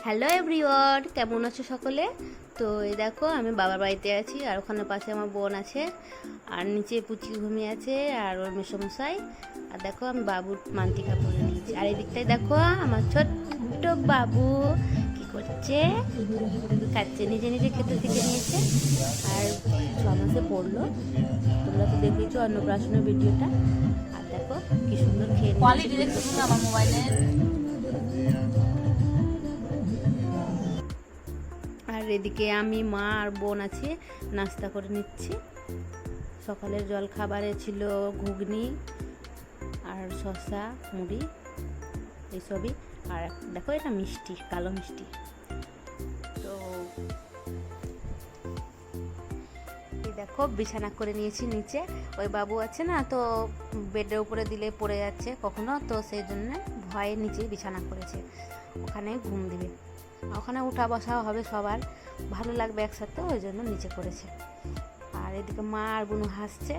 Hello everyone, কেমন আছো সকলে? তো এই দেখো আমি বাবার বাড়িতে আছি, আর ওখানে পাশে আমার বোন আছে, আর নিচে পুচি ঘুমিয়ে আছে, আর ওর মেসোমশাই। আর দেখো আমি বাবুর মান্তিকা পরে নিয়েছি, আর এই দিকটায় দেখো আমার ছোট্ট বাবু কি করছে, খাচ্ছে, নিজে নিজে খেতে শিখে নিয়েছে। আর 6 মাসে পড়লো, তোমরা তো দেখেছো অন্নপ্রাশনের ভিডিওটা। আর দেখো কি সুন্দর খেয়ে নিয়েছে। আমার মোবাইলে আর এদিকে আমি, মা আর বোন আছে, নাস্তা করে নিচ্ছি। সকালের জল খাবারে ছিল ঘুগনি আর শসা, মুড়ি, এইসবই। আর দেখো এটা মিষ্টি, কালো মিষ্টি। তো এই দেখো বিছানা করে নিয়েছি নিচে। ওই বাবু আছে না, তো বেডের উপরে দিলে পড়ে যাচ্ছে কখনো, তো সেই জন্য ভয়ে নিচেই বিছানা করেছে, ওখানে ঘুম দিবে। ওখানে উঠা বসাও হবে সবার, ভালো লাগবে একসাথে, ওই জন্য নিচে করেছে। আর এদিকে মা আর বুনু হাসছে।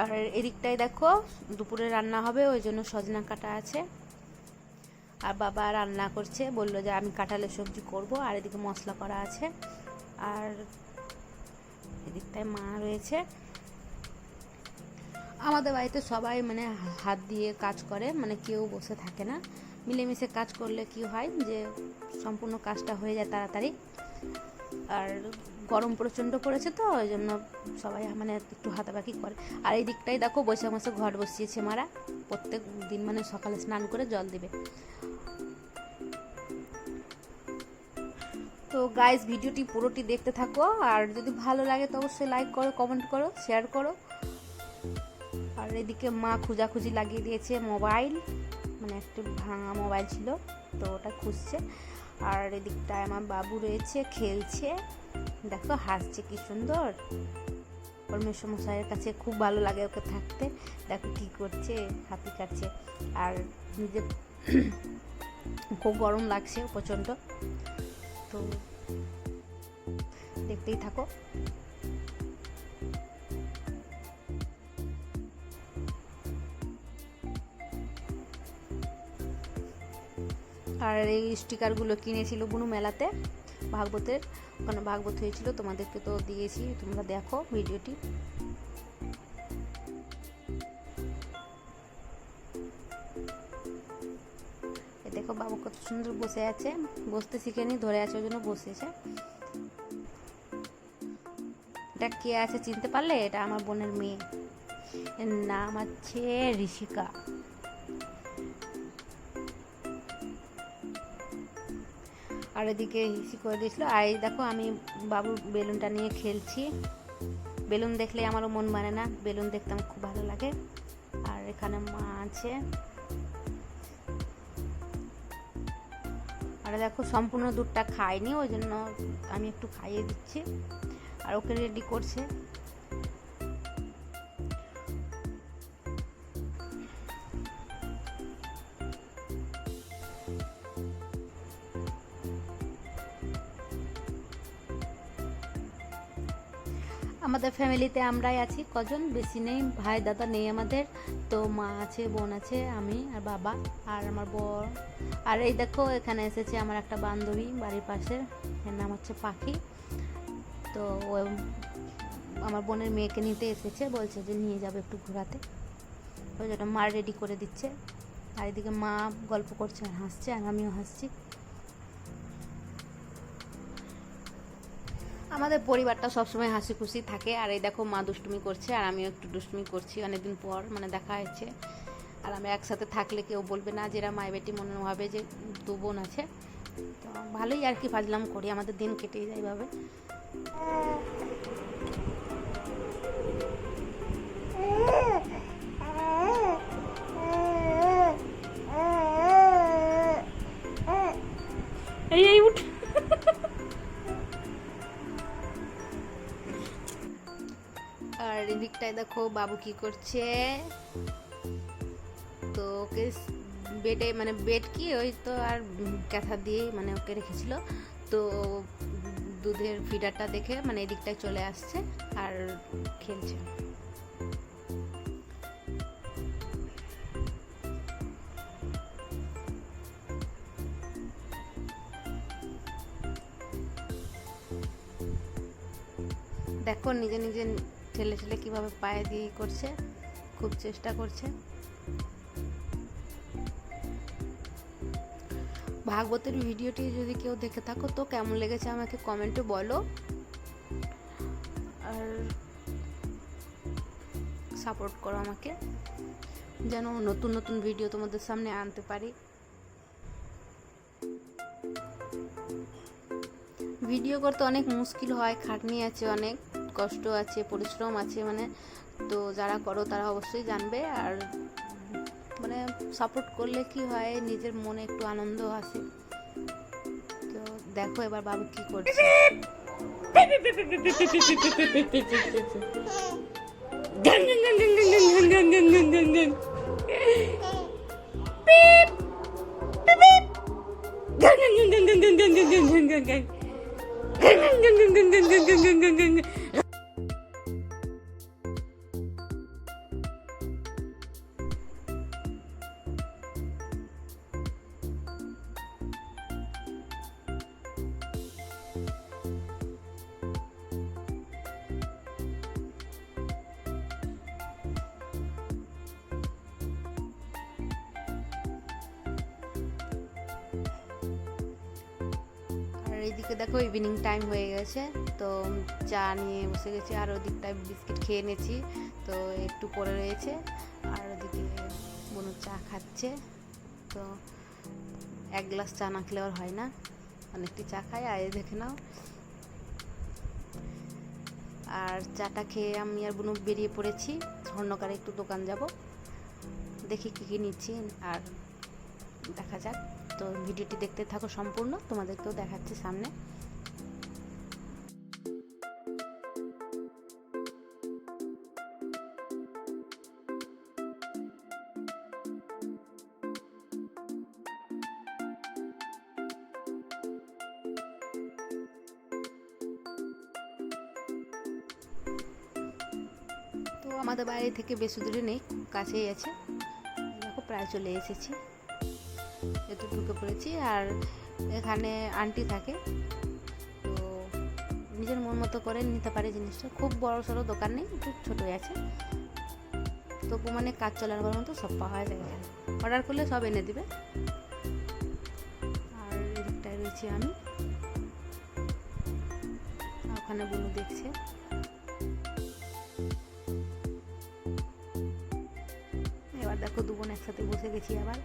আর এদিকটায় দেখো দুপুরে রান্না হবে, ওই জন্য সজনা কাটা আছে। আর বাবা রান্না করছে, বললো যে আমি কাঁঠালের সবজি করব। আর এদিকে মশলা করা আছে, আর এদিকটায় মা রয়েছে। আমাদের বাড়িতে সবাই মানে হাত দিয়ে কাজ করে, মানে কেউ বসে থাকে না। মিলেমিশে কাজ করলে কি হয় যে সম্পূর্ণ কাজটা হয়ে যায় তাড়াতাড়ি। আর গরম প্রচণ্ড পড়েছে, তো ওই জন্য সবাই মানে একটু হাতাবাকি করে। আর এই দিকটাই দেখো বৈশাখ মাসে ঘট বসিয়েছে মারা, প্রত্যেক দিন মানে সকালে স্নান করে জল দিবে। তো গাইস, ভিডিওটি পুরোটি দেখতে থাকো, আর যদি ভালো লাগে তো অবশ্যই লাইক করো, কমেন্ট করো, শেয়ার করো। আর এদিকে মা খুঁজাখুঁজি লাগিয়ে দিয়েছে মোবাইল, মানে একটু ভাঙা মোবাইল ছিল, তো ওটা খুঁজছে। আর এদিকটায় আমার বাবু রয়েছে, খেলছে, দেখো হাসছে কি সুন্দর। ওর মেসোমশাইয়ের কাছে খুব ভালো লাগে ওকে থাকতে। দেখো কি করছে, হাতি কাটছে। আর নিজে খুব গরম লাগছে প্রচণ্ড, তো দেখতেই থাকো। আর এই স্টিকারগুলো কিনেছিল বুনু মেলাতে, ভাগবতের, ওখানে ভাগবত হয়েছিল, তোমাদেরকে তো দিয়েছি, তোমরা দেখো ভিডিওটি। দেখো বাবু কত সুন্দর বসে আছে, বসতে শিখেনি, ধরে আছে ওই জন্য বসেছে। এটা কে আছে চিনতে পারলে? এটা আমার বোনের মেয়ে, এর নাম আছে ঋষিকা। আর এদিকে হিসি করে দিয়েছিল। আর এই দেখো আমি বাবুর বেলুনটা নিয়ে খেলছি। বেলুন দেখলে আমারও মন মানে না, বেলুন দেখতে আমার খুব ভালো লাগে। আর এখানে মা আছে। আর দেখো সম্পূর্ণ দুধটা খাইনি, ওই জন্য আমি একটু খাইয়ে দিচ্ছি। আর ওকে রেডি করছে। আমাদের ফ্যামিলিতে আমরাই আছি কজন, বেশি নেই, ভাই দাদা নেই আমাদের। তো মা আছে, বোন আছে, আমি আর বাবা আর আমার বর। আর এই দেখো এখানে এসেছে আমার একটা বান্ধবী বাড়ির পাশে, এর নাম হচ্ছে পাখি। তো ও আমার বোনের মেয়েকে নিতে এসেছে, বলছে যে নিয়ে যাবে একটু ঘোরাতে, ওই জন্য মা রেডি করে দিচ্ছে। আর এদিকে মা গল্প করছে আর হাসছে, আর আমিও হাসছি। আমাদের পরিবারটা সবসময় হাসি খুশি থাকে। আর এই দেখো মা দুষ্টুমি করছে, আর আমিও একটু দুষ্টুমি করছি, অনেকদিন পর মানে দেখা হয়েছে। আর আমি একসাথে থাকলে কেউ বলবে না যে এরা মায় বেটি, মনে হবে যে দু বোন আছে। তো ভালোই আর কি ফাজলাম করি, আমাদের দিন কেটে যায় এভাবে। এই উঠ। আর এদিকটায় দেখো বাবু কি করছে, তো ওকে বেডে, মানে বেড কি ওই তো, আর ক্যাথা দিয়ে মানে ওকে রেখেছিল, তো দুধের ফিডারটা দেখে মানে এদিকটায় চলে আসছে আর খেলছে। দেখো নিজে নিজে ঠেলে ঠেলে কীভাবে পায়ে দিয়ে করছে, খুব চেষ্টা করছে। ভাগবতের ভিডিওটি যদি কেউ দেখে থাকো তো কেমন লেগেছে আমাকে কমেন্টে বলো, আর সাপোর্ট করো আমাকে যেন নতুন নতুন ভিডিও তোমাদের সামনে আনতে পারি। ভিডিও করতে অনেক মুশকিল হয়, খাটনি আছে, অনেক কষ্ট আছে, পরিশ্রম আছে, মানে তো যারা করো তারা অবশ্যই জানবে। আর মানে সাপোর্ট করলে কি হয়, নিজের মনে একটু আনন্দ আসে। তো দেখো এবার বাবু কি করছে। এইদিকে দেখো ইভিনিং টাইম হয়ে গেছে, তো চা নিয়ে বসে গেছি, আর ওদিকটায় বিস্কিট খেয়ে নিয়েছি, তো একটু পরে রয়েছে। আর ওদিকে বোনু চা খাচ্ছে, তো এক গ্লাস চা না খেলে আর হয় না, অনেকটি চা খাই। আর দেখে নাও, আর চাটা খেয়ে আমি আর বোনু বেরিয়ে পড়েছি, স্বর্ণকারে একটু দোকান যাব, দেখি কী কী নিচ্ছি আর দেখা যাক। তো ভিডিওটি দেখতে থাকো সম্পূর্ণ, তোমাদেরকেও দেখাচ্ছি সামনে। তো আমাদের বাড়ি থেকে বেশি দূরে নেই, কাছেই আছে, দেখো প্রায় চলে এসেছি, একটু ঢুকে পড়েছি। আর এখানে আন্টি থাকে, তো নিজের মন মতো করে নিতে পারে জিনিসটা, খুব বড় সড়ো দোকান নেই, একটু ছোটোই আছে, তবু মানে কাজ চালানোর মতো সব পাওয়া যায়, অর্ডার করলে সব এনে দিবে। আর এদিকটায় রয়েছি আমি, ওখানে বোনু দেখছে। এবার দেখো দু বোন একসাথে বসে গেছি, আবার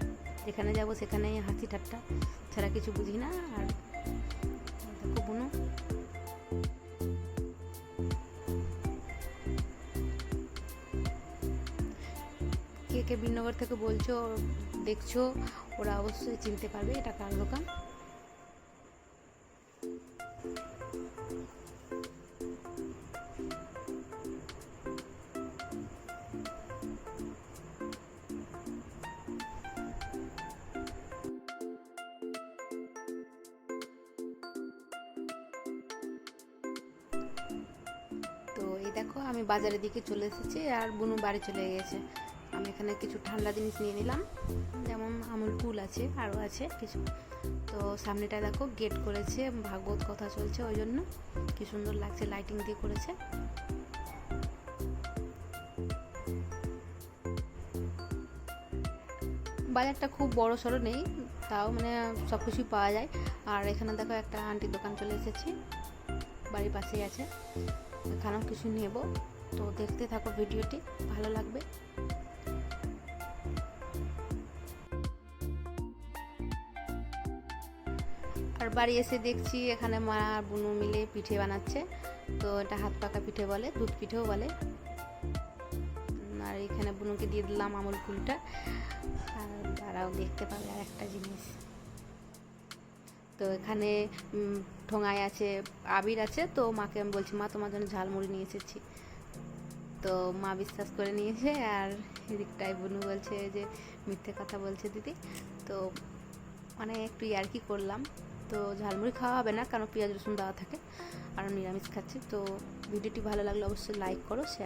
যেখানে যাবো সেখানে হাসি ঠাট্টা ছাড়া কিছু বুঝি না। আর দেখো বোনু, কে কে বিনগর থেকে বলছো দেখছো, ওরা অবশ্যই চিনতে পারবে এটা কার দোকান। তো এই দেখো আমি বাজারের দিকে চলে এসেছি, আর বোনু বাড়ি চলে গেছে। আমি এখানে কিছু ঠান্ডা জিনিস নিয়ে নিলাম, যেমন আমুল কুল আছে, আরও আছে কিছু। তো সামনেটা দেখো গেট করেছে, ভাগবত কথা চলছে, ওই জন্য কি সুন্দর লাগছে, লাইটিং দিয়ে করেছে। বাজারটা খুব বড় সড়ো নেই, তাও মানে সব কিছুই পাওয়া যায়। আর এখানে দেখো একটা আন্টির দোকান চলে এসেছি, বাড়ির পাশেই আছে, এখানেও কিছু নেব। তো দেখতে থাকো ভিডিওটি, ভালো লাগবে। আর বাড়ি এসে দেখছি এখানে মা আর বোনু মিলে পিঠে বানাচ্ছে, তো এটা হাত পাকা পিঠে বলে, দুধ পিঠেও বলে। আর এখানে বোনুকে দিয়ে দিলাম আমুল কুলটা, আর তারাও দেখতে পাবে আর একটা জিনিস। তো এখানে ঠোঙায় আছে আবির আছে, তো মাকে আমি বলছি মা তোমার জন্য ঝালমুড়ি নিয়ে এসেছি, তো মা বিশ্বাস করে নিয়েছে। আর এদিকটায় বোনু বলছে যে মিথ্যে কথা বলছে দিদি, তো মানে একটু ইয়ার্কি করলাম। তো ঝালমুড়ি খাওয়া হবে না, কারণ পেঁয়াজ রসুন দেওয়া থাকে, আর নিরামিষ খাচ্ছি। তো ভিডিওটি ভালো লাগলে অবশ্যই লাইক করো, শেয়ার